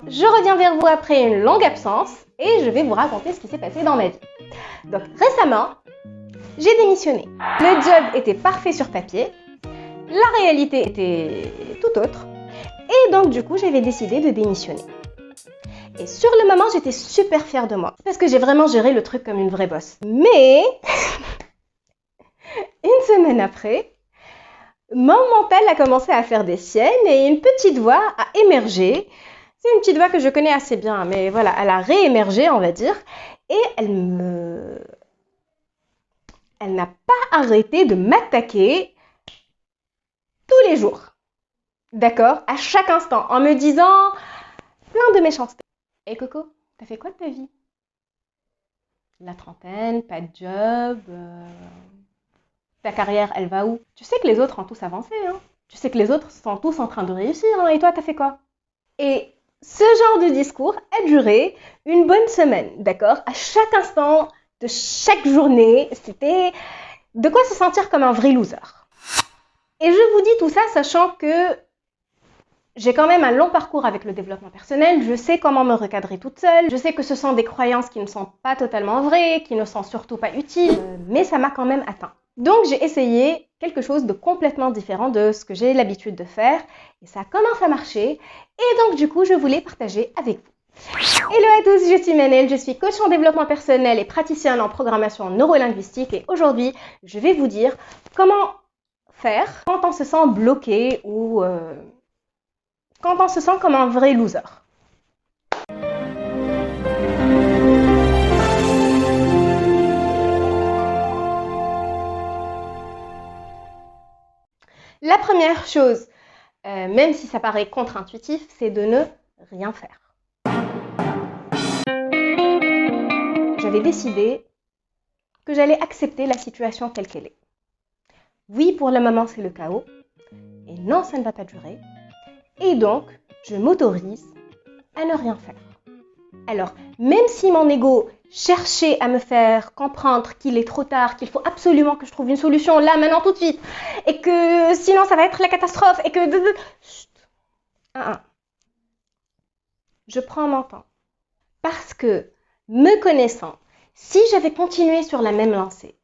Je reviens vers vous après une longue absence et je vais vous raconter ce qui s'est passé dans ma vie. Donc récemment, j'ai démissionné. Le job était parfait sur papier, la réalité était tout autre et donc du coup j'avais décidé de démissionner. Et sur le moment, j'étais super fière de moi parce que j'ai vraiment géré le truc comme une vraie bosse. Mais une semaine après, mon mental a commencé à faire des siennes et une petite voix a émergé. C'est une petite voix que je connais assez bien, mais voilà, elle a réémergé, on va dire, et elle n'a pas arrêté de m'attaquer tous les jours. D'accord? À chaque instant, en me disant plein de méchanceté. Et Coco, t'as fait quoi de ta vie? La trentaine, pas de job, ta carrière, elle va où? Tu sais que les autres ont tous avancé, hein? Tu sais que les autres sont tous en train de réussir, hein? Et toi, t'as fait quoi? Et ce genre de discours a duré une bonne semaine, d'accord? À chaque instant de chaque journée, c'était de quoi se sentir comme un vrai loser. Et je vous dis tout ça sachant que j'ai quand même un long parcours avec le développement personnel, je sais comment me recadrer toute seule, je sais que ce sont des croyances qui ne sont pas totalement vraies, qui ne sont surtout pas utiles, mais ça m'a quand même atteint. Donc j'ai essayé quelque chose de complètement différent de ce que j'ai l'habitude de faire et ça commence à marcher et donc du coup je voulais partager avec vous. Hello à tous, je suis Manel, je suis coach en développement personnel et praticienne en programmation neurolinguistique et aujourd'hui je vais vous dire comment faire quand on se sent bloqué ou quand on se sent comme un vrai loser. La première chose, même si ça paraît contre-intuitif, c'est de ne rien faire. J'avais décidé que j'allais accepter la situation telle qu'elle est. Oui, pour le moment, c'est le chaos. Et non, ça ne va pas durer. Et donc, je m'autorise à ne rien faire. Alors, même si mon ego cherchait à me faire comprendre qu'il est trop tard, qu'il faut absolument que je trouve une solution là, maintenant, tout de suite, et que sinon ça va être la catastrophe, et que... Chut. Je prends mon temps. Parce que, me connaissant, si j'avais continué sur la même lancée,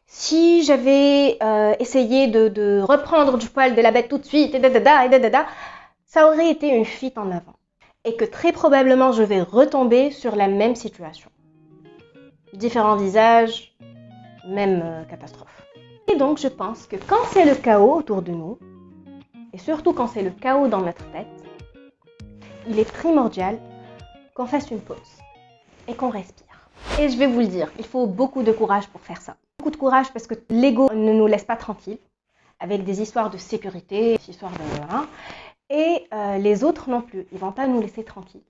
si j'avais essayé de reprendre du poil de la bête tout de suite, ça aurait été une fuite en avant. Et que très probablement, je vais retomber sur la même situation. Différents visages, même catastrophe. Et donc, je pense que quand c'est le chaos autour de nous, et surtout quand c'est le chaos dans notre tête, il est primordial qu'on fasse une pause et qu'on respire. Et je vais vous le dire, il faut beaucoup de courage pour faire ça. Beaucoup de courage parce que l'ego ne nous laisse pas tranquilles avec des histoires de sécurité, des histoires de... Et les autres non plus, ils ne vont pas nous laisser tranquilles.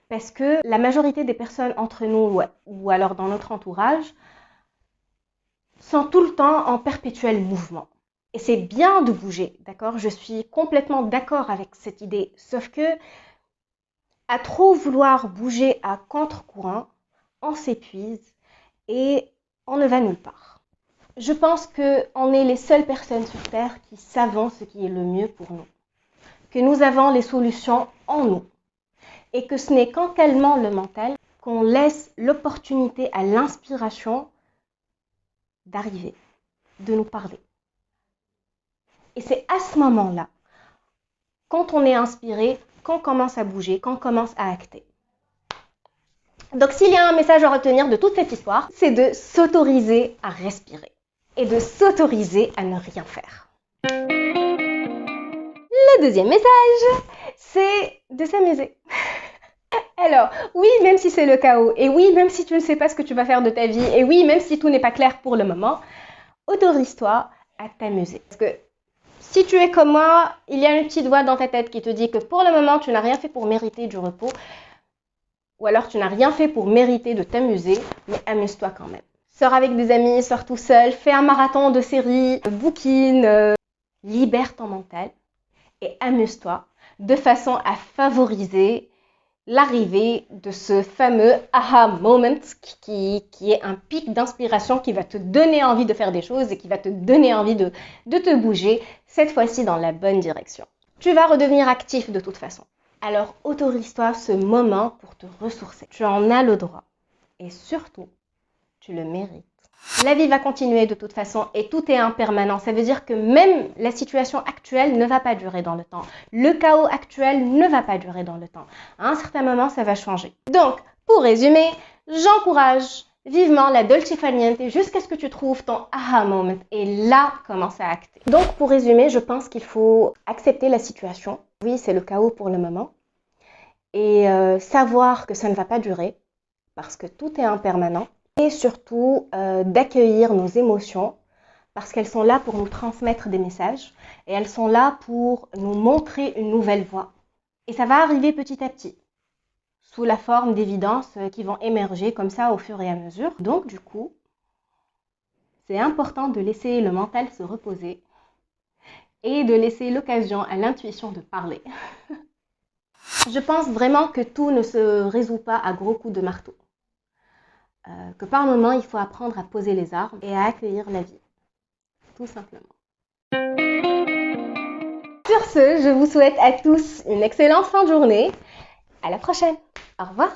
Parce que la majorité des personnes entre nous ou alors dans notre entourage sont tout le temps en perpétuel mouvement. Et c'est bien de bouger, d'accord? Je suis complètement d'accord avec cette idée. Sauf que à trop vouloir bouger à contre-courant, on s'épuise et on ne va nulle part. Je pense qu'on est les seules personnes sur Terre qui savent ce qui est le mieux pour nous. Que nous avons les solutions en nous. Et que ce n'est qu'en calmant le mental qu'on laisse l'opportunité à l'inspiration d'arriver, de nous parler. Et c'est à ce moment-là, quand on est inspiré, qu'on commence à bouger, qu'on commence à acter. Donc s'il y a un message à retenir de toute cette histoire, c'est de s'autoriser à respirer et de s'autoriser à ne rien faire. Le deuxième message, c'est de s'amuser. Alors, oui, même si c'est le chaos, et oui, même si tu ne sais pas ce que tu vas faire de ta vie, et oui, même si tout n'est pas clair pour le moment, autorise-toi à t'amuser. Parce que si tu es comme moi, il y a une petite voix dans ta tête qui te dit que pour le moment, tu n'as rien fait pour mériter du repos, ou alors tu n'as rien fait pour mériter de t'amuser, mais amuse-toi quand même. Sors avec des amis, sors tout seul, fais un marathon de séries, bouquine, libère ton mental et amuse-toi de façon à favoriser l'arrivée de ce fameux aha moment qui est un pic d'inspiration qui va te donner envie de faire des choses et qui va te donner envie de te bouger, cette fois-ci dans la bonne direction. Tu vas redevenir actif de toute façon. Alors autorise-toi ce moment pour te ressourcer. Tu en as le droit. Et surtout, tu le mérites. La vie va continuer de toute façon et tout est impermanent. Ça veut dire que même la situation actuelle ne va pas durer dans le temps. Le chaos actuel ne va pas durer dans le temps. À un certain moment, ça va changer. Donc, pour résumer, j'encourage vivement la dolce far niente jusqu'à ce que tu trouves ton aha moment et là, commence à acter. Donc, pour résumer, je pense qu'il faut accepter la situation. Oui, c'est le chaos pour le moment. Et savoir que ça ne va pas durer parce que tout est impermanent. Et surtout, d'accueillir nos émotions parce qu'elles sont là pour nous transmettre des messages et elles sont là pour nous montrer une nouvelle voie. Et ça va arriver petit à petit, sous la forme d'évidences qui vont émerger comme ça au fur et à mesure. Donc du coup, c'est important de laisser le mental se reposer et de laisser l'occasion à l'intuition de parler. Je pense vraiment que tout ne se résout pas à gros coups de marteau. Que par moments, il faut apprendre à poser les armes et à accueillir la vie, tout simplement. Sur ce, je vous souhaite à tous une excellente fin de journée. À la prochaine. Au revoir.